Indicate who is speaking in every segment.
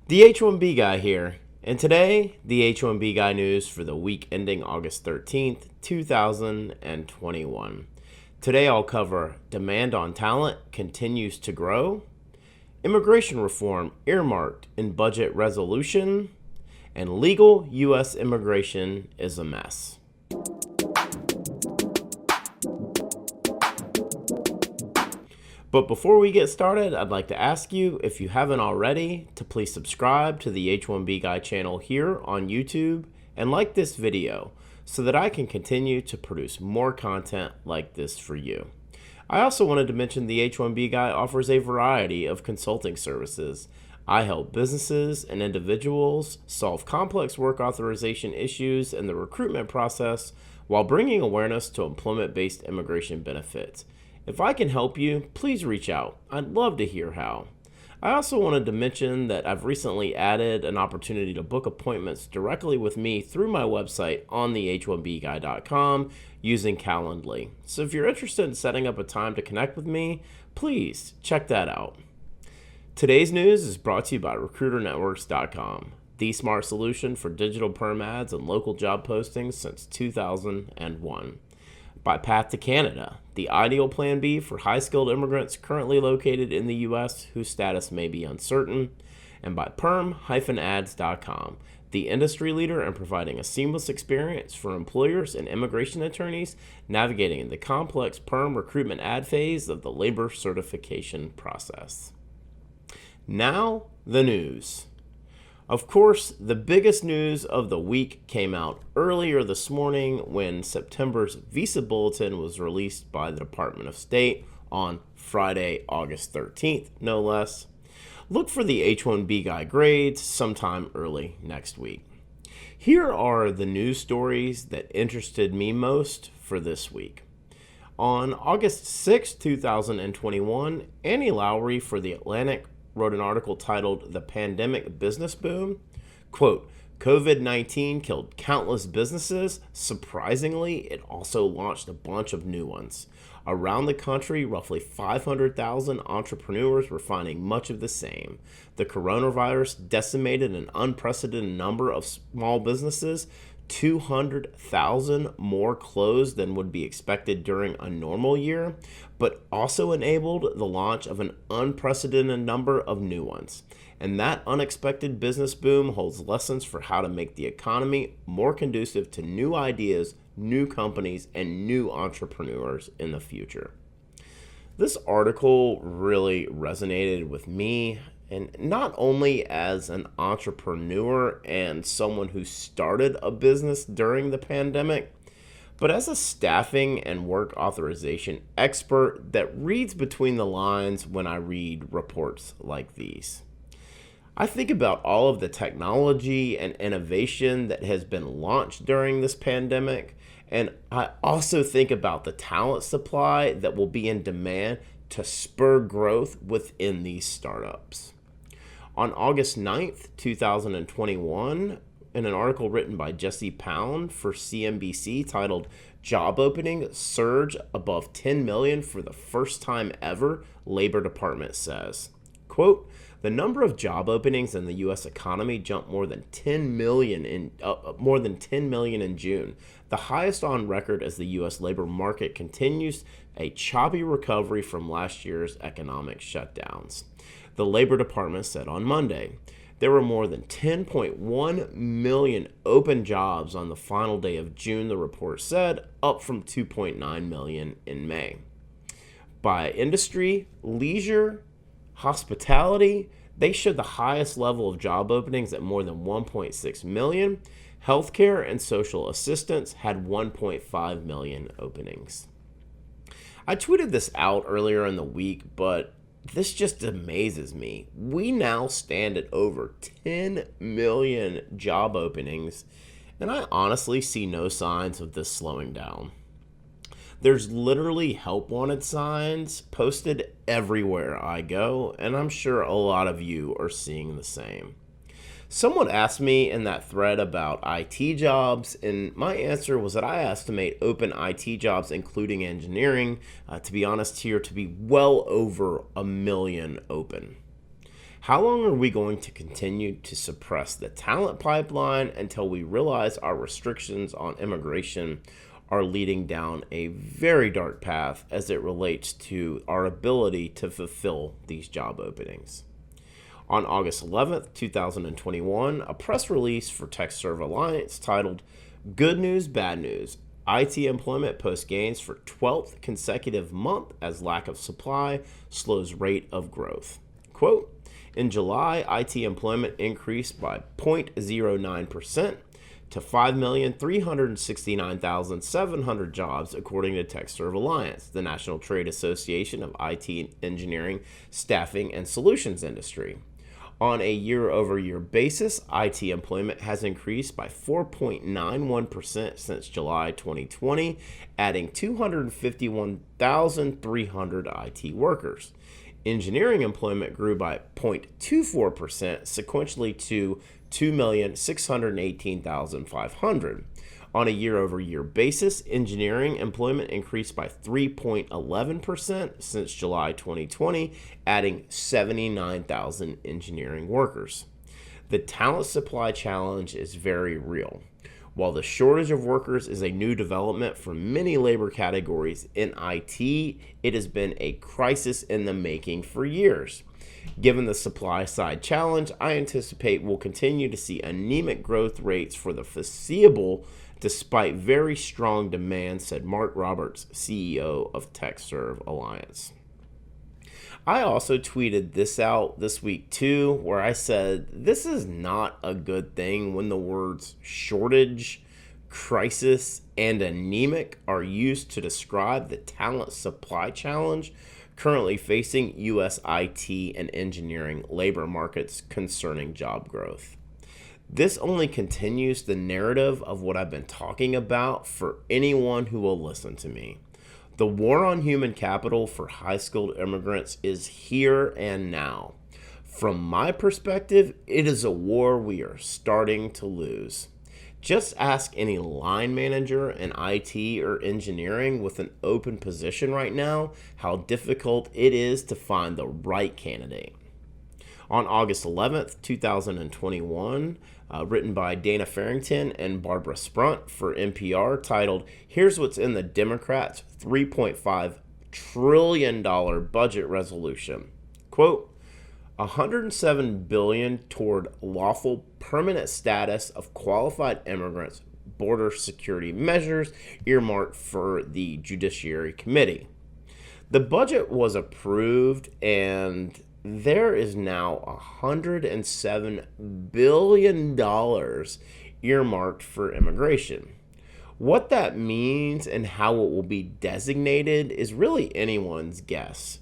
Speaker 1: The H1B Guy here, and today, the H1B Guy news for the week ending August 13th, 2021. Today I'll cover demand on talent continues to grow, immigration reform earmarked in budget resolution, and legal U.S. immigration is a mess. But before we get started, I'd like to ask you, if you haven't already, to please subscribe to the H1B Guy channel here on YouTube and like this video so that I can continue to produce more content like this for you. I also wanted to mention the H1B Guy offers a variety of consulting services. I help businesses and individuals solve complex work authorization issues in the recruitment process while bringing awareness to employment-based immigration benefits. If I can help you, please reach out. I'd love to hear how. I also wanted to mention that I've recently added an opportunity to book appointments directly with me through my website on the h1bguy.com using Calendly. So if you're interested in setting up a time to connect with me, please check that out. Today's news is brought to you by RecruiterNetworks.com, the smart solution for digital PERM ads and local job postings since 2001. By Path to Canada, the ideal plan B for high-skilled immigrants currently located in the U.S. whose status may be uncertain, and by PERM-ads.com, the industry leader in providing a seamless experience for employers and immigration attorneys navigating the complex PERM recruitment ad phase of the labor certification process. Now, the news. Of course, the biggest news of the week came out earlier this morning when September's visa bulletin was released by the Department of State on Friday, August 13th, no less. Look for the H1B Guy grades sometime early next week. Here are the news stories that interested me most for this week. On August 6, 2021, Annie Lowry for The Atlantic wrote an article titled "The Pandemic Business Boom." Quote, "COVID-19 killed countless businesses. Surprisingly, it also launched a bunch of new ones. Around the country, roughly 500,000 entrepreneurs were finding much of the same. The coronavirus decimated an unprecedented number of small businesses. 200,000 more closed than would be expected during a normal year, but also enabled the launch of an unprecedented number of new ones. And that unexpected business boom holds lessons for how to make the economy more conducive to new ideas, new companies, and new entrepreneurs in the future." This article really resonated with me, and not only as an entrepreneur and someone who started a business during the pandemic, but as a staffing and work authorization expert that reads between the lines when I read reports like these. I think about all of the technology and innovation that has been launched during this pandemic, and I also think about the talent supply that will be in demand to spur growth within these startups. On August 9th, 2021, in an article written by Jesse Pound for CNBC titled "Job Openings Surge Above 10 Million for the First Time Ever," Labor Department says, quote, "The number of job openings in the U.S. economy jumped more than 10 million in June, the highest on record as the U.S. labor market continues a choppy recovery from last year's economic shutdowns." The Labor Department said on Monday, there were more than 10.1 million open jobs on the final day of June, the report said, up from 2.9 million in May. By industry, leisure, hospitality, they showed the highest level of job openings at more than 1.6 million. Healthcare and social assistance had 1.5 million openings. I tweeted this out earlier in the week, but this just amazes me. We now stand at over 10 million job openings, and I honestly see no signs of this slowing down. There's literally help wanted signs posted everywhere I go, and I'm sure a lot of you are seeing the same. Someone asked me in that thread about IT jobs, and my answer was that I estimate open IT jobs, including engineering, to be honest here, to be well over 1 million open. How long are we going to continue to suppress the talent pipeline until we realize our restrictions on immigration are leading down a very dark path as it relates to our ability to fulfill these job openings? On August 11th, 2021, a press release for TechServe Alliance titled "Good News, Bad News. IT employment posts gains for 12th consecutive month as lack of supply slows rate of growth." Quote, "In July, IT employment increased by 0.09% to 5,369,700 jobs, according to TechServe Alliance, the National Trade Association of IT engineering, staffing, and solutions industry. On a year-over-year basis, IT employment has increased by 4.91% since July 2020, adding 251,300 IT workers. Engineering employment grew by 0.24% sequentially to 2,618,500. On a year-over-year basis, engineering employment increased by 3.11% since July 2020, adding 79,000 engineering workers. The talent supply challenge is very real. While the shortage of workers is a new development for many labor categories in IT, it has been a crisis in the making for years. Given the supply side challenge, I anticipate we'll continue to see anemic growth rates for the foreseeable despite very strong demand, said Mark Roberts, CEO of TechServe Alliance. I also tweeted this out this week too, where I said this is not a good thing when the words shortage, crisis, and anemic are used to describe the talent supply challenge currently facing U.S. IT and engineering labor markets concerning job growth. This only continues the narrative of what I've been talking about for anyone who will listen to me. The war on human capital for high-skilled immigrants is here and now. From my perspective, it is a war we are starting to lose. Just ask any line manager in IT or engineering with an open position right now how difficult it is to find the right candidate. On August 11th, 2021, written by Dana Farrington and Barbara Sprunt for NPR, titled "Here's What's in the Democrats' $3.5 trillion budget resolution." Quote, $107 billion toward lawful permanent status of qualified immigrants, border security measures earmarked for the Judiciary Committee. The budget was approved, and there is now $107 billion earmarked for immigration. What that means and how it will be designated is really anyone's guess.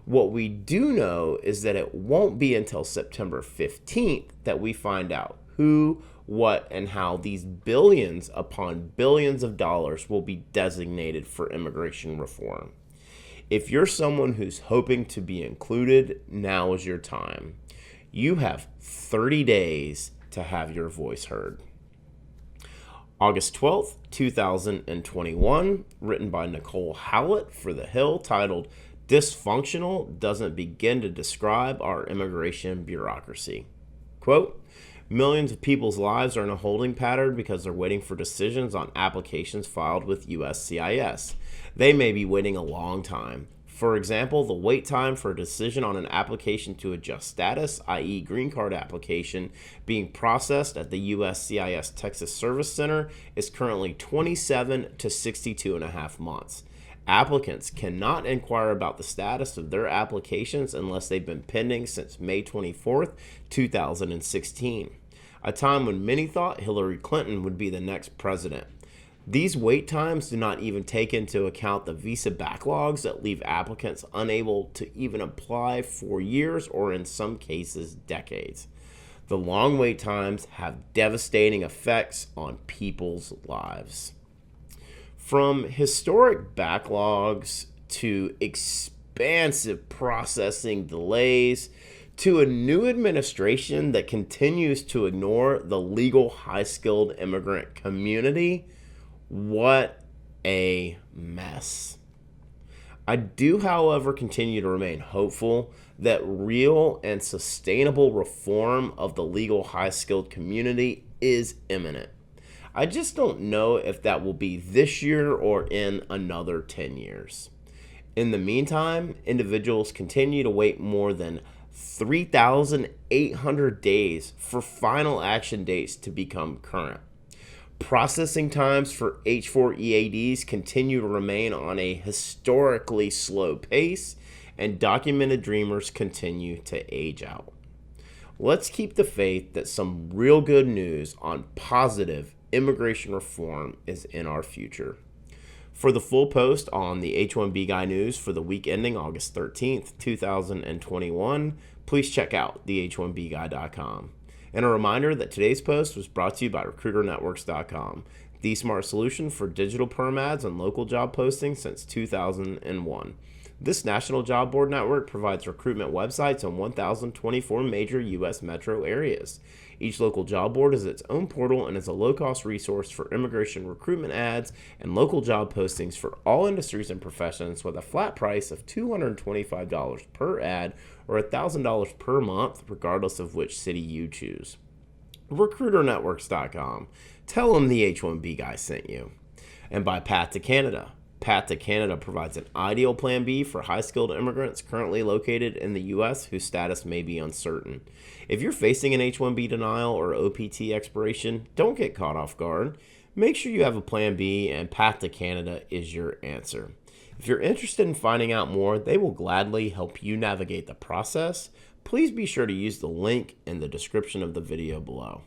Speaker 1: What we do know is that it won't be until September 15th that we find out who, what, and how these billions upon billions of dollars will be designated for immigration reform. If you're someone who's hoping to be included, now is your time. You have 30 days to have your voice heard. August 12th, 2021, written by Nicole Howlett for The Hill, titled "Dysfunctional Doesn't Begin to Describe Our Immigration Bureaucracy." Quote, "Millions of people's lives are in a holding pattern because they're waiting for decisions on applications filed with USCIS. They may be waiting a long time. For example, the wait time for a decision on an application to adjust status, i.e. green card application, being processed at the USCIS Texas Service Center is currently 27 to 62 and a half months. Applicants cannot inquire about the status of their applications unless they've been pending since May 24th, 2016, a time when many thought Hillary Clinton would be the next president. These wait times do not even take into account the visa backlogs that leave applicants unable to even apply for years or in some cases decades. The long wait times have devastating effects on people's lives. From historic backlogs to expansive processing delays to a new administration that continues to ignore the legal high-skilled immigrant community, what a mess. I do, however, continue to remain hopeful that real and sustainable reform of the legal high-skilled community is imminent. I just don't know if that will be this year or in another 10 years. In the meantime, individuals continue to wait more than 3,800 days for final action dates to become current. Processing times for H-4 EADs continue to remain on a historically slow pace, and documented dreamers continue to age out. Let's keep the faith that some real good news on positive immigration reform is in our future. For the full post on the H1B Guy news for the week ending August 13th, 2021, please check out the h1bguy.com. And a reminder that today's post was brought to you by RecruiterNetworks.com, the smart solution for digital perm ads and local job postings since 2001. This national job board network provides recruitment websites in 1,024 major U.S. metro areas. Each local job board is its own portal and is a low-cost resource for immigration recruitment ads and local job postings for all industries and professions with a flat price of $225 per ad or $1,000 per month, regardless of which city you choose. RecruiterNetworks.com. Tell them the H1B Guy sent you. And by Path to Canada. Path to Canada provides an ideal plan B for high-skilled immigrants currently located in the U.S. whose status may be uncertain. If you're facing an H-1B denial or OPT expiration, don't get caught off guard. Make sure you have a plan B, and Path to Canada is your answer. If you're interested in finding out more, they will gladly help you navigate the process. Please be sure to use the link in the description of the video below.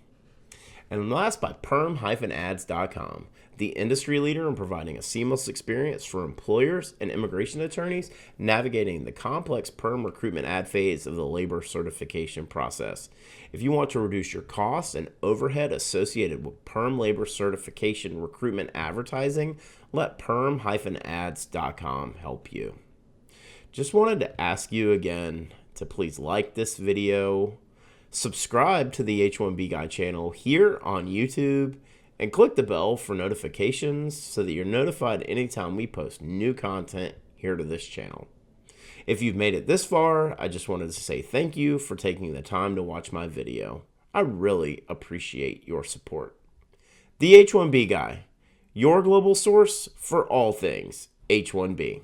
Speaker 1: And last, by PERM-Ads.com, the industry leader in providing a seamless experience for employers and immigration attorneys navigating the complex PERM recruitment ad phase of the labor certification process. If you want to reduce your costs and overhead associated with PERM labor certification recruitment advertising, let PERM-Ads.com help you. Just wanted to ask you again to please like this video, subscribe to the H1B Guy channel here on YouTube, and click the bell for notifications so that you're notified anytime we post new content here to this channel. If you've made it this far, I just wanted to say thank you for taking the time to watch my video. I really appreciate your support. The H1B Guy, your global source for all things H1B.